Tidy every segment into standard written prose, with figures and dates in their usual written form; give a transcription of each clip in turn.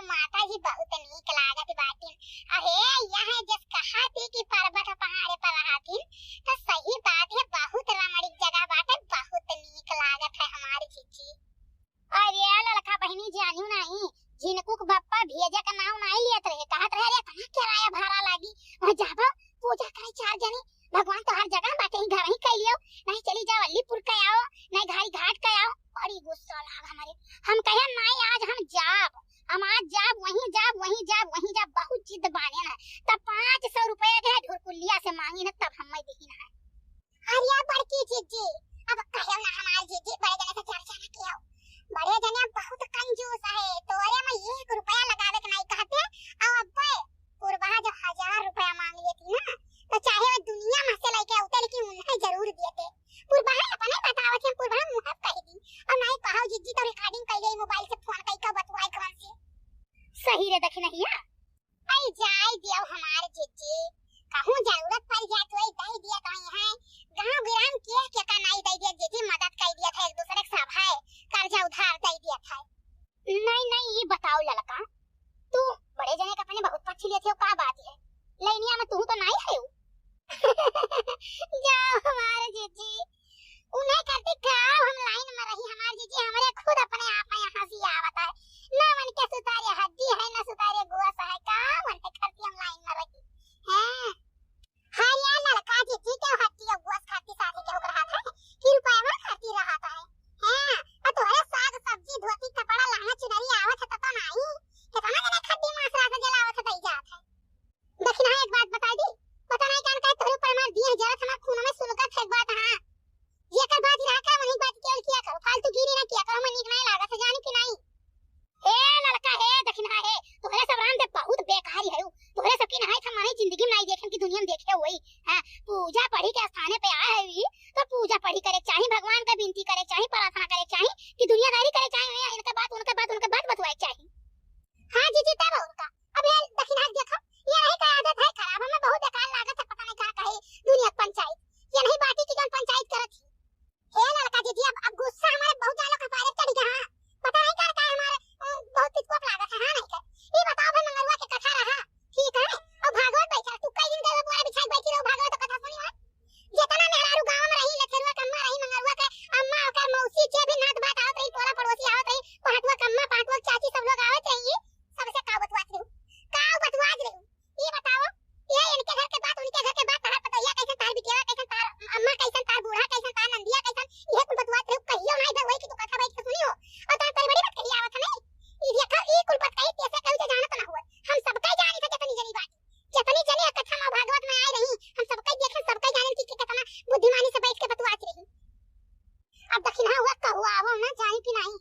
माता जी बहुत नीक लागत बाटिन। अहे यहाँ जस कहाती कि पर्वत पहाड़ पर रहातिन तो सही बात है, बहुत रमणीक जगह बाटे, बहुत नीक लागत है हमारी जीजी। अरे लड़का बहनी जानियो नहीं, जिनको बप्पा भेजा का नाम नहीं लियत रहे, कहत रहे रे कहां किराया भाड़ा लागी, वहां जाबो पूजा करे 4 जनी, भगवान तो हर जगह बाटे, ही घर ही कह लियो, नहीं चली जाओ अलीपुर का आओ, नहीं घाई घाट का आओ। बड़ी गुस्सा लाग हमारे, हम कहे नहीं आज हम जाब, हम आज जाब, वहीं जाब, वहीं जाब, वहीं जाब, बहुत जिद बाने ना, तब 500 रुपया के ढुरकुलिया से मांगी ना, तब हम देही ना। अरे बड़की जीजी, अब कहो ना हमारी जीजी बड़े जने से चर्चा न कियो, बड़े जने बहुत कंजूस है, तोरे में 1 रुपया लगावे के नहीं कहते, और अब्बे पुरबा जो 1000 रुपया मांग लेती ना, तो चाहे वो दुनिया में से लेके उते, लेकिन उन्हें जरूर देते। पुरबा अपने बतावत है, पुरबा मुंह कह दी, और नहीं कहो जीजी तो रिकॉर्डिंग कर गई, मोबाइल से फोन कई का बतवाई कौन से सही रे दखी नहीं है। आई जाय दियो हमार जीजी, कहूं जरूरत पड़ जाए तो दे दिया कहीं है, गांव गिराम के का नहीं दे दिया जीजी, मदद कर दिया था, एक दूसरे के सब है, कर्जा उधार दे दिया था। नहीं नहीं ये बताओ लड़का, तू बड़े जने का अपने बहुत पछी लेते हो, का बात है, लेनिया में तू तो नहीं है जाओ हमारे जीजी, उन्हें करती गाँव हम लाइन में रही, हमारे जीजी हमारे खुद अपने आप में यहाँ से आवत है, ना मन के सुतारे हड्डी है, ना सुतारे गोस है, का मन के करती हम लाइन में रही हैं। हाँ यार लड़का जीजी क्यों हड्डी और गोस खाती साथी क्यों रहा था, कि रुपया में खाती रहा था हैं, और तुम्हारे साग सब्जी धोती कपड़ा लहंगा चुनरी आवत है तो नहीं, कितना जने खड्डी मांस रात जलावत है जात है। देखना एक बात बता दी, पता नहीं कान का तोरे पर मार दिए जरा हमारे खून में सुलगत है एक बात। हां ये कर बात रहा का वही बात केवल किया करो, फालतू गिरी ना किया करो, मन नहीं लागत है जानी कि नहीं। हे लड़का है देखना है, तोरे सब राम दे बहुत बेकारी है, तोरे सब की नहीं था हमारी जिंदगी में नहीं देखे की दुनिया में देखे हुई हां, पूजा पढ़ी के स्थाने पे आए है तो पूजा पढ़ी करे चाहिए, भगवान का विनती करे चाहिए, प्रार्थना करे चाहिए, कि दुनियादारी करे चाहिए, इनका बात बतवाए चाहिए। हां जीजी तब उनका अब ये दक्षिणा देखो, ये नहीं का आदत है खराब, हमें बहुत बेकार लागत है, पता नहीं क्या कहे दुनिया पंचायत, ये नहीं बाटी की कौन पंचायत करत थी। हे लड़का जीजी अब गुस्सा हमारे बहुत ज्यादा कपारे चढ़ गया, पता नहीं क्या है हमारे बहुत तिकोप लागत है। हां नहीं कर ये बताओ भाई मंगलवा के कथा रहा ठीक है, और भागवत बैठा तू कई दिन के पूरा बिछाई बैठी रहो, भागवत कथा सुनी है, जितना मेहरारू गांव में रही लखेरवा कम्मा रही, मंगलवा के अम्मा और मौसी जे भी नात बात आवत रही, टोला पड़ोसी आवत रही, पांचवा कम्मा पांचवा चाची सब लोग आवत रही, सबसे का बतवात रही, ये बताओ ये इनके घर के बात उनके घर के बात तार पतैया कैसे तार बिटिया कैसे तार अम्मा कैसे तार बूढ़ा कैसे तार नंदिया कैसे, ये कुल बतवात रहे कहियो नहीं बे वही की तू कथा बैठ के सुनियो, और तार बड़ी बात कही आवत नहीं, ये देखो ये कुल बात कही कैसे कहू से जानत ना हुआ, हम सबका जानी था कितनी जनी बात, जितनी जनी कथा में भागवत में आई रही, हम सबका देखे सबका जाने की कितना बुद्धिमानी से बैठ के बतवात रही। अब दक्षिणा हुआ कहू आवो ना जानी कि नहीं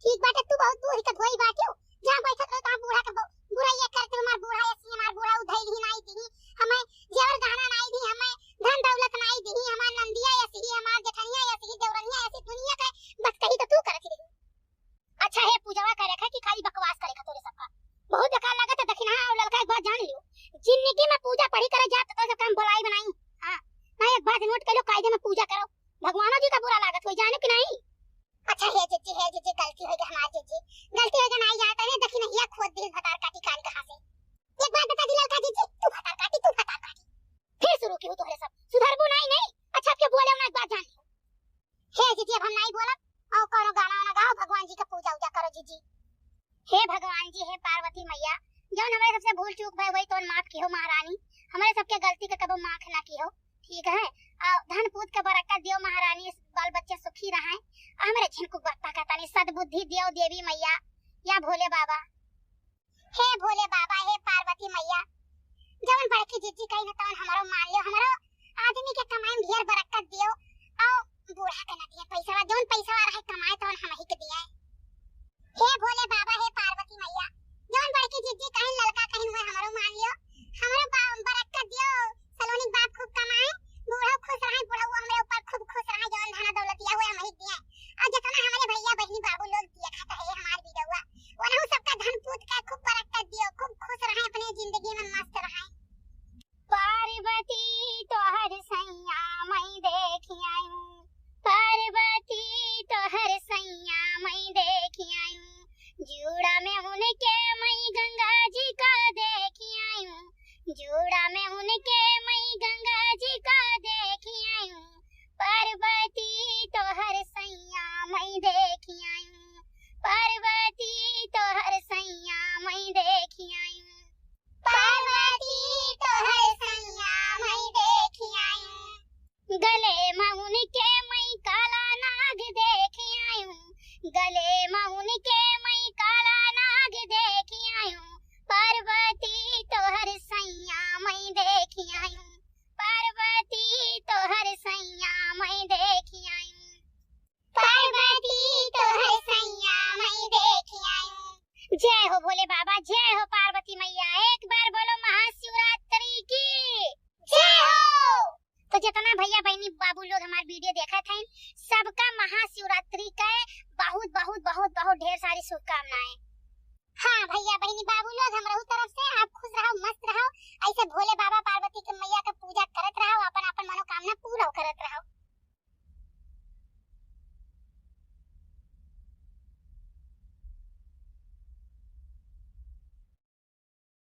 ठीक बात है, तू बहुत दूर के धोई बाटियो जहां बैठत रहो ता बूढ़ा के बुरा ये करते हमार बूढ़ा ऐसी हमार बूढ़ा उधैल ही नहीं दी, हमें जेवर गहना नहीं दी, हमें धन दौलत नहीं दी, हमार नंदिया ऐसी हमार जेठनिया ऐसी देवरनिया ऐसी दुनिया का बस कही तो तू करत रही। अच्छा है पूजावा करे रखा कि खाली बकवास करे खा तोरे सबका बहुत बेकार लागत है। दक्षिणा और लड़का एक बात जान लियो, जिंदगी में पूजा पढ़ी करे जात तो सब काम भलाई बनाई, हां ना एक बात नोट कर लो, कायदे में पूजा करो, भगवानों जी का बुरा लागत कोई जाने कि नहीं। अच्छा है जीजी गलती हो गई हमारी जीजी, गलती हो गई नहीं जाता है दक्षिणा ये खुद दिल भतार काटी कान कहां से, एक बात बता दी लड़का जीजी तू भतार काटी फिर शुरू की हो तोरे सब सुधरबो नहीं। अच्छा क्या बोले ना एक बात जान लियो, हे जीजी अब हम नहीं बोला और करो गाना ना गाओ, भगवान जी का पूजा उजा करो जीजी। हे भगवान जी हे पार्वती मैया जौन हमारे सबसे भूल चूक भई वही तो माफ कियो महारानी, हमारे सबके गलती का कबो माफ ना कियो ठीक है, धन पूत के बरकत दियो महारानी, बाल बच्चे सुखी रहें, हमारे जिनको बत्ता का तानी सद्बुद्धि दियो देवी मैया या भोले बाबा। हे भोले बाबा हे पार्वती मैया जवन बड़की जीजी कही न तवन हमारो मान लियो, हमारो आदमी के कमाई में ढेर बरकत दियो, और बूढ़ा के न दिया पैसा जवन पैसा रहे कमाए तवन हम ही के दिया। हे भोले बाबा हे पार्वती मैया जवन बड़की जीजी कहीं लड़का कहीं हुए हमारो मान लियो, हमारो बरकत दियो, सलोनी बाप खूब कमाए, बूढ़ा खुश रहे, बूढ़ा हमारे ऊपर खूब खुश रहे, जवन धन दौलत दिया हुआ हम ही दिया, और जितना हमारे भैया बहनी बाबू लोग दिया खाता है हमार विधवा वरना सबका धन पूत का खूब बरकत दियो, खूब खुश रहे, अपनी जिंदगी में मस्त रहे। पार्वती तोहर सैया मैं देखी आयूं, पार्वती बहुत बहुत ढेर सारी शुभकामनाएं। हाँ भैया